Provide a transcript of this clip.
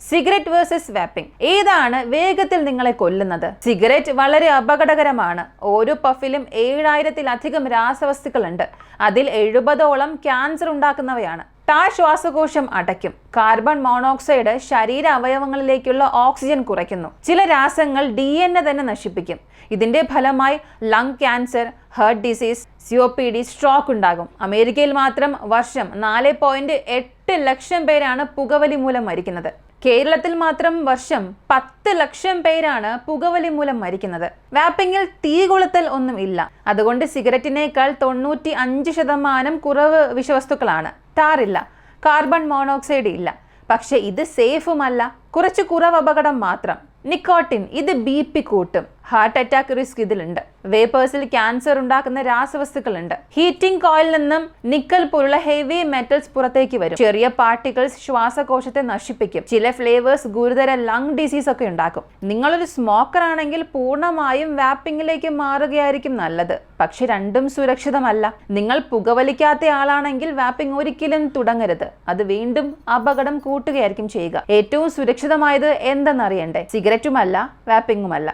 Cigarette versus vaping. ഏതാണ് വേഗത്തിൽ നിങ്ങളെ കൊല്ലുന്നത്? സിഗരറ്റ് വളരെ അപകടകരമാണ്. ഓരോ പഫിലും 7000-ലധികം രാസവസ്തുക്കളുണ്ട്. അതിൽ 70ഓളം ക്യാൻസർ ഉണ്ടാക്കുന്നവയാണ്. ടാർ ശ്വാസകോശം അടയ്ക്കും. കാർബൺ മോണോക്സൈഡ് ശരീര അവയവങ്ങളിലേക്കുള്ള ഓക്സിജൻ കുറയ്ക്കുന്നു. ചില രാസങ്ങൾ DNA തന്നെ നശിപ്പിക്കും. ഇതിന്റെ ഫലമായി lung cancer, heart disease, COPD, stroke ഉണ്ടാകും. അമേരിക്കയിൽ മാത്രം വർഷം 4.8 ലക്ഷം പേരാണ് പുകവലി മൂലം മരിക്കുന്നത്. കേരളത്തിൽ മാത്രം വർഷം 10 ലക്ഷം പേരാണ് പുകവലി മൂലം മരിക്കുന്നത്. വാപ്പിംഗിൽ തീ കൊളുത്തൽ ഒന്നും ഇല്ല. അതുകൊണ്ട് സിഗരറ്റിനേക്കാൾ 95% കുറവ് വിഷവസ്തുക്കളാണ്. ടാറില്ല, കാർബൺ മോണോക്സൈഡ് ഇല്ല. പക്ഷെ ഇത് സേഫുമല്ല. കുറച്ച് കുറവ് അപകടം മാത്രം. നിക്കോട്ടിൻ, ഇത് BP കൂട്ടും. ഹാർട്ട് അറ്റാക്ക് റിസ്ക് ഇതിലുണ്ട്. വേപ്പേഴ്സിൽ ക്യാൻസർ ഉണ്ടാക്കുന്ന രാസവസ്തുക്കളുണ്ട്. ഹീറ്റിംഗ് കോയിൽ നിന്നും നിക്കൽ പോലുള്ള ഹെവി മെറ്റൽസ് പുറത്തേക്ക് വരും. ചെറിയ പാർട്ടിക്കിൾസ് ശ്വാസകോശത്തെ നശിപ്പിക്കും. ചില ഫ്ലേവേഴ്സ് ഗുരുതര ലങ് ഡിസീസ് ഒക്കെ ഉണ്ടാക്കും. നിങ്ങളൊരു സ്മോക്കർ ആണെങ്കിൽ പൂർണ്ണമായും വാപ്പിംഗിലേക്ക് മാറുകയായിരിക്കും നല്ലത്. പക്ഷെ രണ്ടും സുരക്ഷിതമല്ല. നിങ്ങൾ പുകവലിക്കാത്ത ആളാണെങ്കിൽ വാപ്പിംഗ് ഒരിക്കലും തുടങ്ങരുത്. അത് വീണ്ടും അപകടം കൂട്ടുകയായിരിക്കും ചെയ്യുക. ഏറ്റവും സുരക്ഷിതമായത് എന്തെന്നറിയണ്ടേ? സിഗരറ്റുമല്ല, വാപ്പിംഗുമല്ല.